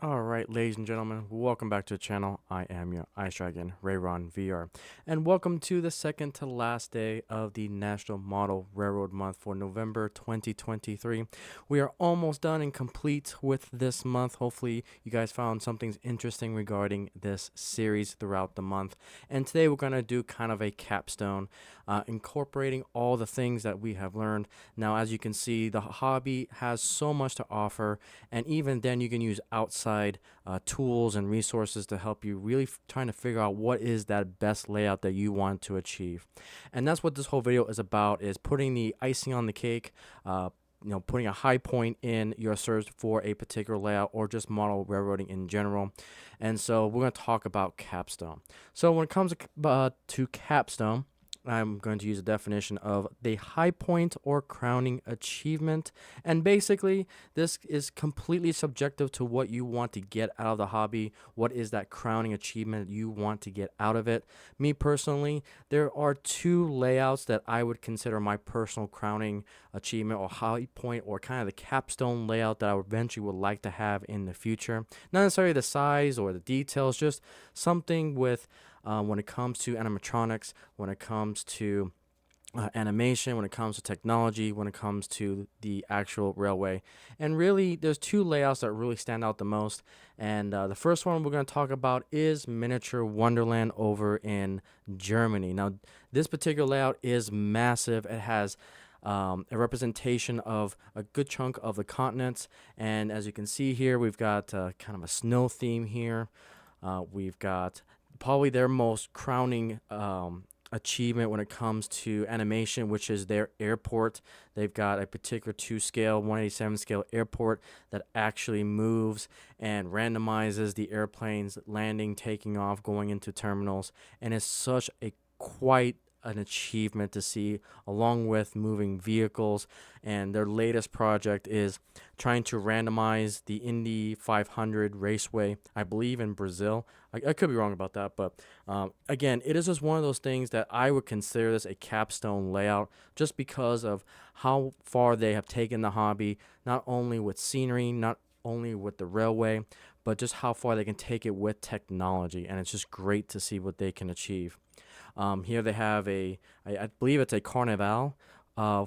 All right, ladies and gentlemen, welcome back to the channel. I am your Ice Dragon, Rayron VR, and welcome to the second to last day of the National Model Railroad Month for November 2023. We are almost done and complete with this month. Hopefully, you guys found something interesting regarding this series throughout the month. And today we're going to do kind of a capstone, incorporating all the things that we have learned. Now, as you can see, the hobby has so much to offer, and even then, you can use outside tools and resources to help you really trying to figure out what is that best layout that you want to achieve. And that's what this whole video is about, is putting the icing on the cake, putting a high point in your search for a particular layout or just model railroading in general. And so we're going to talk about Capstone. So when it comes to Capstone, I'm going to use a definition of the high point or crowning achievement. And basically, this is completely subjective to what you want to get out of the hobby. What is that crowning achievement you want to get out of it? Me personally, there are two layouts that I would consider my personal crowning achievement or high point, or kind of the capstone layout that I eventually would like to have in the future. Not necessarily the size or the details, just something with when it comes to animatronics, when it comes to animation, when it comes to technology, when it comes to the actual railway. And really, there's two layouts that really stand out the most. And the first one we're going to talk about is Miniature Wonderland over in Germany. Now, this particular layout is massive. It has a representation of a good chunk of the continents. And as you can see here, we've got kind of a snow theme here. We've got probably their most crowning achievement when it comes to animation, which is their airport. They've got a particular 2 scale, 187 scale airport that actually moves and randomizes the airplanes landing, taking off, going into terminals. And it's such a quite an achievement to see, along with moving vehicles. And their latest project is trying to randomize the Indy 500 raceway, I believe in Brazil. I could be wrong about that, but again, it is just one of those things that I would consider this a capstone layout, just because of how far they have taken the hobby, not only with scenery, not only with the railway, but just how far they can take it with technology. And it's just great to see what they can achieve. Here they have I believe it's a carnival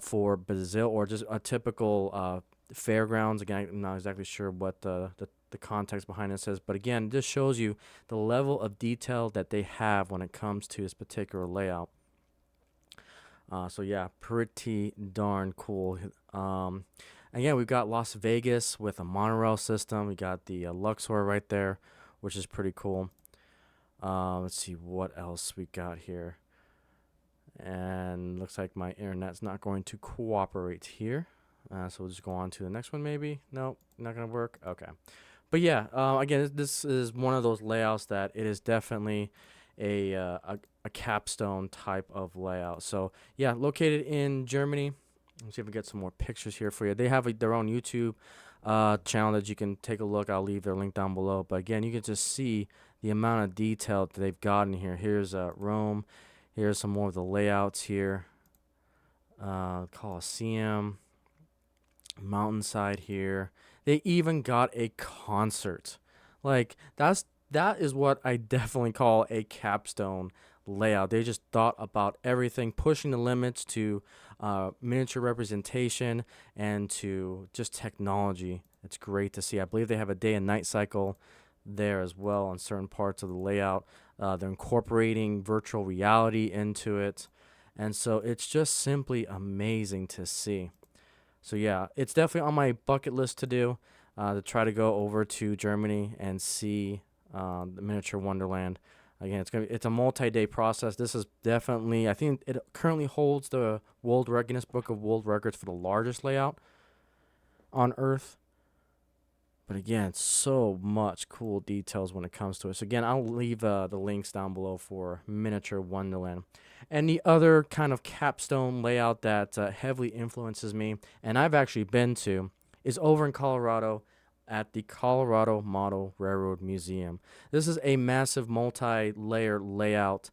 for Brazil, or just a typical fairgrounds. Again, I'm not exactly sure what the context behind it says, but again, this shows you the level of detail that they have when it comes to this particular layout. So yeah, pretty darn cool. Again, we've got Las Vegas with a monorail system. We got the Luxor right there, which is pretty cool. Let's see what else we got here. And looks like my internet's not going to cooperate here. So we'll just go on to the next one maybe. Nope, not going to work. Okay. But yeah, again, this is one of those layouts that it is definitely a capstone type of layout. So yeah, located in Germany. Let's see if we get some more pictures here for you. They have their own YouTube channel that you can take a look. I'll leave their link down below. But again, you can just see the amount of detail that they've gotten here. Here's Rome. Here's some more of the layouts here. Colosseum. Mountainside here. They even got a concert. Like, that is what I definitely call a capstone layout. They just thought about everything, pushing the limits to miniature representation and to just technology. It's great to see. I believe they have a day and night cycle there as well on certain parts of the layout. They're incorporating virtual reality into it. And so it's just simply amazing to see. So yeah, it's definitely on my bucket list to do, to try to go over to Germany and see the Miniature Wonderland. Again, it's a multi-day process. This is definitely, I think it currently holds the Guinness Book of World Records for the largest layout on Earth. But again, so much cool details when it comes to it. So again, I'll leave the links down below for Miniature Wonderland. And the other kind of capstone layout that heavily influences me, and I've actually been to, is over in Colorado at the Colorado Model Railroad Museum. This is a massive multi-layer layout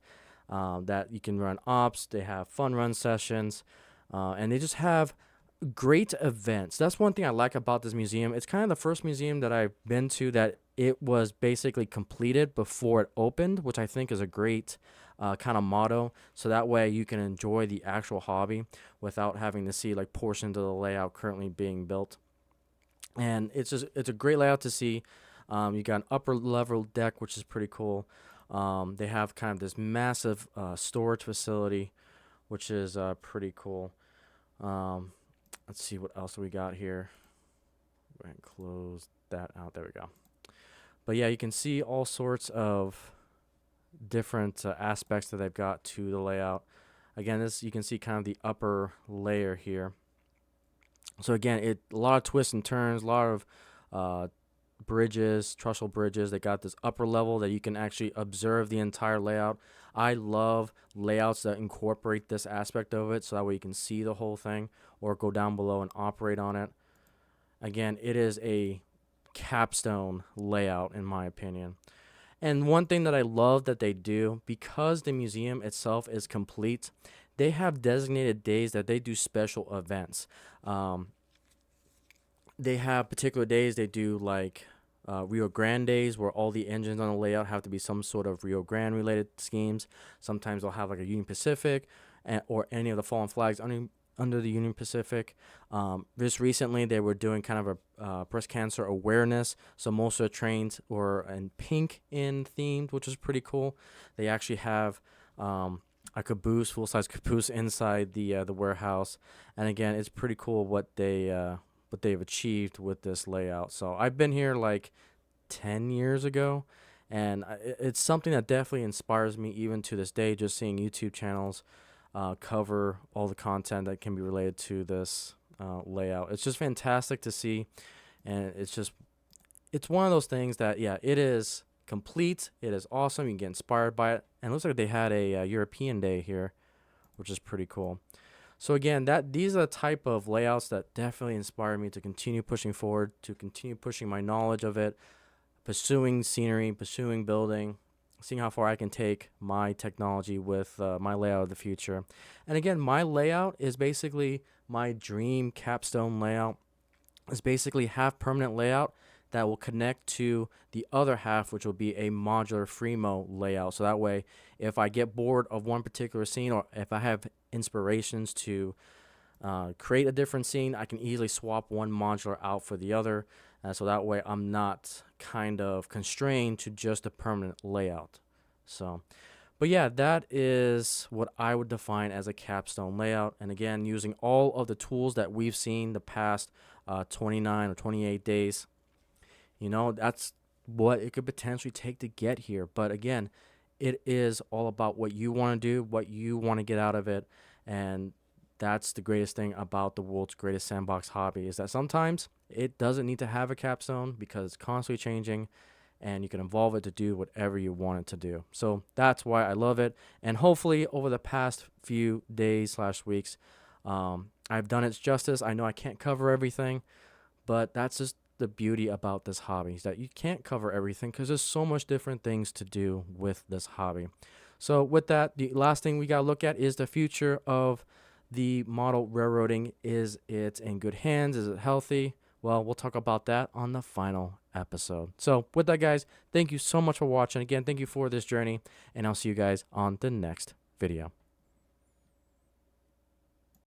that you can run ops. They have fun run sessions, and they just have great events. That's one thing I like about this museum. It's kind of the first museum that I've been to that it was basically completed before it opened, which I think is a great kind of motto. So that way you can enjoy the actual hobby without having to see like portions of the layout currently being built. And it's a great layout to see. You got an upper level deck, which is pretty cool. They have kind of this massive storage facility, which is pretty cool. Um, let's see what else we got here. Go ahead and close that out. There we go. But yeah, you can see all sorts of different aspects that they've got to the layout. Again, this you can see kind of the upper layer here. So again, a lot of twists and turns, a lot of uh, bridges, trussel bridges. They got this upper level that you can actually observe the entire layout. I love layouts that incorporate this aspect of it, so that way you can see the whole thing or go down below and operate on it. Again, it is a capstone layout in my opinion. And one thing that I love that they do, because the museum itself is complete, they have designated days that they do special events. Um, they have particular days they do like Rio Grande days where all the engines on the layout have to be some sort of Rio Grande related schemes. Sometimes they'll have like a Union Pacific or any of the fallen flags under the Union Pacific. Just recently, they were doing kind of a breast cancer awareness. So most of the trains were in pink in themed, which is pretty cool. They actually have a caboose, full size caboose inside the warehouse. And again, it's pretty cool what they've achieved with this layout. So I've been here like 10 years ago, and it's something that definitely inspires me even to this day, just seeing YouTube channels cover all the content that can be related to this layout. It's just fantastic to see, and it's one of those things that, yeah, it is complete. It is awesome. You can get inspired by it, and it looks like they had a European day here, which is pretty cool. So again, these are the type of layouts that definitely inspire me to continue pushing forward, to continue pushing my knowledge of it, pursuing scenery, pursuing building, seeing how far I can take my technology with my layout of the future. And again, my layout is basically my dream capstone layout. It's basically half permanent layout that will connect to the other half, which will be a modular Freemo layout. So that way, if I get bored of one particular scene, or if I have inspirations to create a different scene, I can easily swap one modular out for the other. So that way, I'm not kind of constrained to just a permanent layout. So, but yeah, that is what I would define as a capstone layout. And again, using all of the tools that we've seen the past 29 or 28 days, that's what it could potentially take to get here. But again, it is all about what you want to do, what you want to get out of it. And that's the greatest thing about the world's greatest sandbox hobby, is that sometimes it doesn't need to have a capstone because it's constantly changing, and you can evolve it to do whatever you want it to do. So that's why I love it. And hopefully over the past few days / weeks, I've done its justice. I know I can't cover everything, but that's just the beauty about this hobby, is that you can't cover everything because there's so much different things to do with this hobby. So with that, the last thing we got to look at is the future of the model railroading. Is it in good hands? Is it healthy? Well, we'll talk about that on the final episode. So with that, guys, thank you so much for watching. Again, thank you for this journey, and I'll see you guys on the next video.